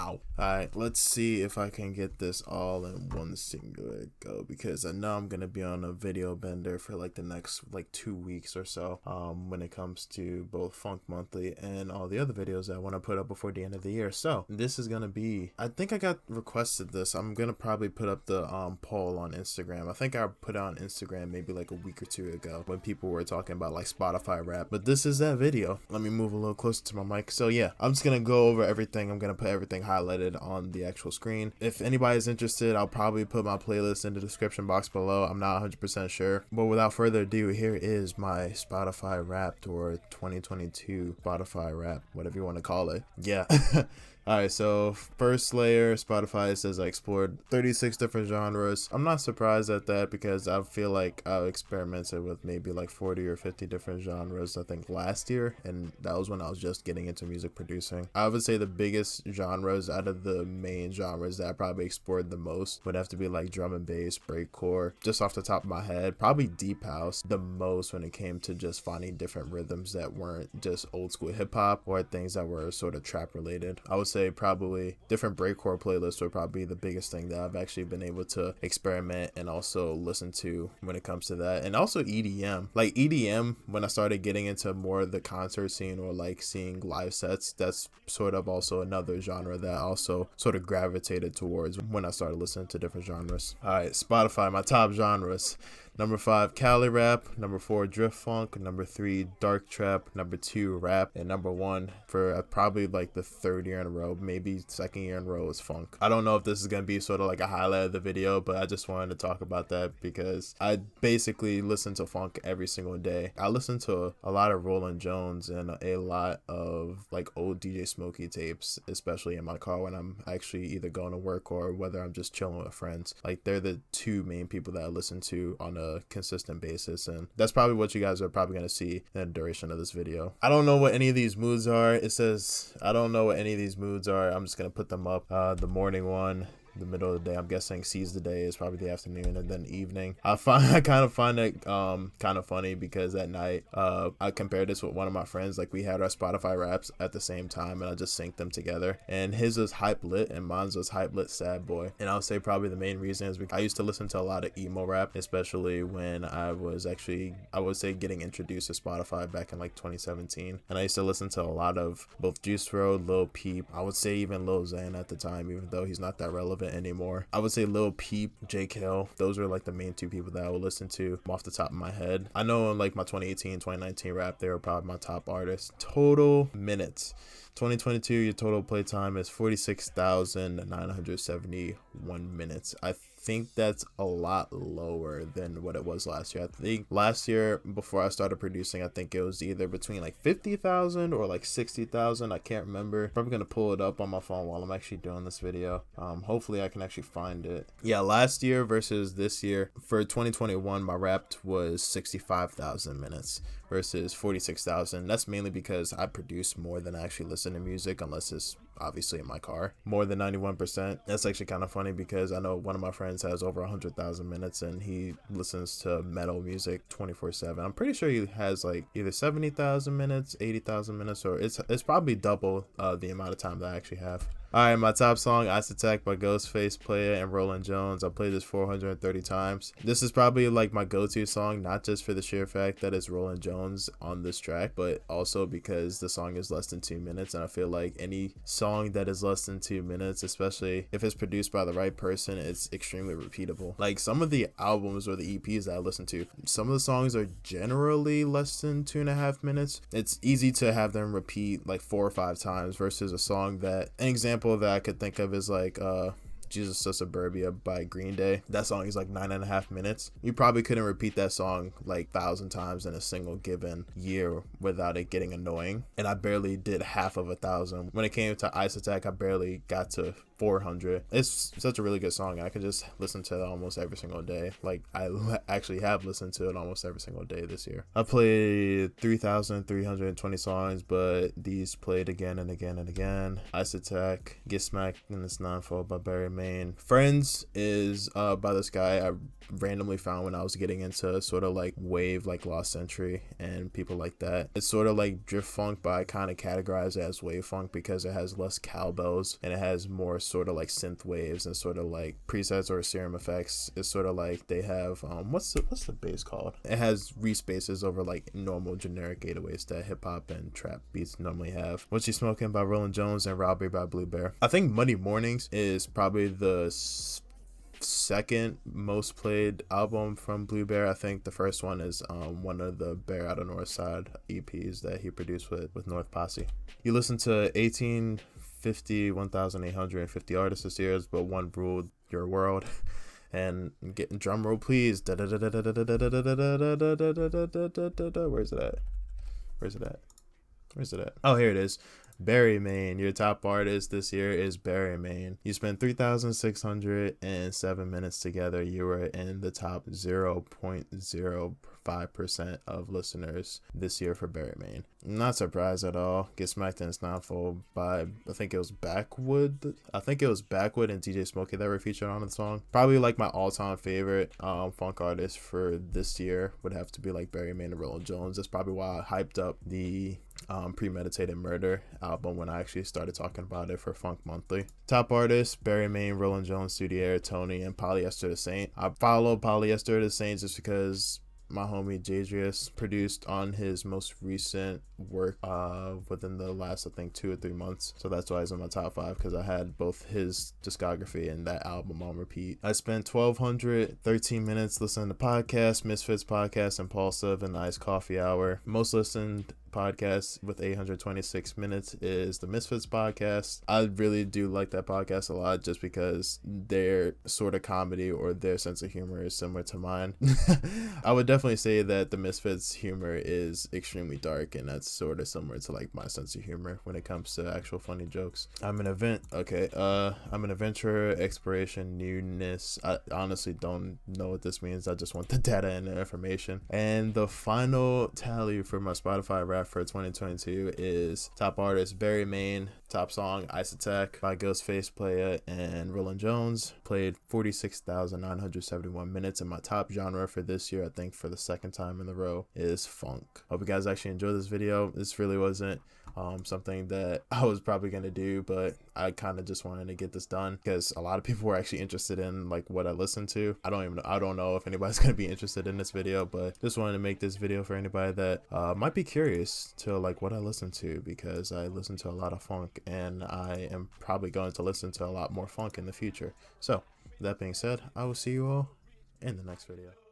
Wow. Alright, let's see if I can get this all in one singular go, because I know I'm gonna be on a video bender for like the next like 2 weeks or so when it comes to both Funk Monthly and all the other videos that I want to put up before the end of the year. So this is gonna be, I think I got requested this. I'm gonna probably put up the poll on Instagram. I think I put it on Instagram maybe like a week or two ago when people were talking about like Spotify rap, but this is that video. Let me move a little closer to my mic. So yeah, I'm just gonna go over everything. I'm gonna put everything highlighted on the actual screen. If anybody's interested, I'll probably put my playlist in the description box below. I'm not 100% sure, but without further ado, here is my Spotify Wrapped or 2022 Spotify Wrap, whatever you want to call it. Yeah. Alright, so first layer, Spotify says I explored 36 different genres. I'm not surprised at that because I feel like I experimented with maybe like 40 or 50 different genres, I think, last year, and that was when I was just getting into music producing. I would say the biggest genres out of the main genres that I probably explored the most would have to be like drum and bass, breakcore, just off the top of my head. Probably deep house the most when it came to just finding different rhythms that weren't just old school hip hop or things that were sort of trap related. I would say probably different breakcore playlists would probably be the biggest thing that I've actually been able to experiment and also listen to when it comes to that. And also EDM. Like EDM, when I started getting into more of the concert scene or like seeing live sets, that's sort of also another genre that I also sort of gravitated towards when I started listening to different genres. Alright, Spotify, my top genres. Number 5, Cali rap. Number 4, drift funk. Number 3, dark trap. Number 2, rap. And number 1 for probably like the third year in a row, maybe second year in a row, is funk. I don't know if this is going to be sort of like a highlight of the video, but I just wanted to talk about that because I basically listen to funk every single day. I listen to a lot of Roland Jones and a lot of like old DJ Smokey tapes, especially in my car when I'm actually either going to work or whether I'm just chilling with friends. Like they're the two main people that I listen to on a consistent basis, and that's probably what you guys are probably going to see in the duration of this video. I don't know what any of these moods are. It says I don't know what any of these moods are. I'm just going to put them up. The morning one, the middle of the day, I'm guessing seize the day is probably the afternoon, and then evening. I kind of find it kind of funny because at night I compared this with one of my friends. Like we had our Spotify raps at the same time and I just synced them together, and his was hype lit and mine was hype lit sad boy. And I'll say probably the main reason is because I used to listen to a lot of emo rap, especially when I was actually, I would say, getting introduced to Spotify back in like 2017, and I used to listen to a lot of both Juice WRLD, Lil Peep, I would say even Lil Xan at the time, even though he's not that relevant anymore. I would say Lil Peep, J. Kill, those were like the main two people that I would listen to off the top of my head. I know in like my 2018, 2019 rap, they were probably my top artists. Total minutes. 2022, your total playtime is 46,971 minutes. I think that's a lot lower than what it was last year. I think last year, before I started producing, I think it was either between like 50,000 or like 60,000. I can't remember. Probably gonna pull it up on my phone while I'm actually doing this video. Hopefully I can actually find it. Yeah, last year versus this year, for 2021, my Wrapped was 65,000 minutes versus 46,000. That's mainly because I produce more than I actually listen to music, unless it's obviously in my car. More than 91%. That's actually kind of funny because I know one of my friends has over 100,000 minutes and he listens to metal music 24/7. I'm pretty sure he has like either 70,000 minutes, 80,000 minutes, or it's probably double the amount of time that I actually have. Alright, my top song, Ice Attack by Ghostface Player and Roland Jones. I played this 430 times. This is probably like my go-to song, not just for the sheer fact that it's Roland Jones on this track, but also because the song is less than 2 minutes, and I feel like any song that is less than 2 minutes, especially if it's produced by the right person, it's extremely repeatable. Like some of the albums or the EPs that I listen to, some of the songs are generally less than 2.5 minutes. It's easy to have them repeat like 4 or 5 times versus a song that, an example that I could think of is like Jesus to Suburbia by Green Day. That song is like 9.5 minutes. You probably couldn't repeat that song like 1,000 times in a single given year without it getting annoying, and I barely did half of 1,000. When it came to Ice Attack, I barely got to 400. It's such a really good song. I could just listen to it almost every single day. Like I actually have listened to it almost every single day this year. I played 3,320 songs, but these played again and again and again. Ice Attack, Get Smacked in This Ninefold by Berrymane, Berrymane. Friends is by this guy I randomly found when I was getting into sort of like wave, like Lost Century and people like that. It's sort of like drift funk, but I kind of categorize it as wave funk because it has less cowbells and it has more sort of like synth waves and sort of like presets or serum effects. It's sort of like they have what's the bass called? It has respaces over like normal generic 808s that hip hop and trap beats normally have. What You Smoking by Rolling Jones and Robbery by Blue Bear. I think Monday Mornings is probably the second most played album from Blue Bear. I think the first one is one of the Bear Out of North Side EPs that he produced with North Posse. You listen to 1,850 artists this year, but one ruled your world. And getting drum roll, please. Where's it at? Oh, here it is. Berrymane. Your top artist this year is Berrymane. You spent 3,607 minutes together. You were in the top 0.05% of listeners this year for Berrymane. Not surprised at all. Get smacked in his knotfold by, I think it was Backwood and DJ Smokey that were featured on the song. Probably like my all-time favorite funk artist for this year would have to be like Berrymane and Rolling Jones. That's probably why I hyped up the Premeditated Murder album when I actually started talking about it for Funk Monthly. Top artists: Berrymane, Rolling Jones, Soudiere, Tony, and Polyester the Saint. I follow Polyester the Saint just because my homie Jadrius produced on his most recent work within the last, I think, 2 or 3 months. So that's why he's in my top 5, because I had both his discography and that album on repeat. I spent 1,213 minutes listening to podcasts, Misfits Podcast, Impulsive, and the Iced Coffee Hour. Most listened podcast with 826 minutes is the Misfits Podcast. I really do like that podcast a lot just because their sort of comedy or their sense of humor is similar to mine. I would definitely say that the Misfits humor is extremely dark, and that's sort of similar to like my sense of humor when it comes to actual funny jokes. I'm an adventurer, exploration, newness. I honestly don't know what this means. I just want the data and the information. And the final tally for my Spotify rap for 2022 is top artist Berrymane, top song Ice Attack by Ghostface Playa and Rolling Jones. Played 46,971 minutes, and my top genre for this year, I think for the second time in a row, is funk. Hope you guys actually enjoyed this video. This really wasn't something that I was probably gonna do, but I kind of just wanted to get this done because a lot of people were actually interested in like what I listened to. I don't know if anybody's gonna be interested in this video, but just wanted to make this video for anybody that might be curious to like what I listen to, because I listen to a lot of funk and I am probably going to listen to a lot more funk in the future. So that being said, I will see you all in the next video.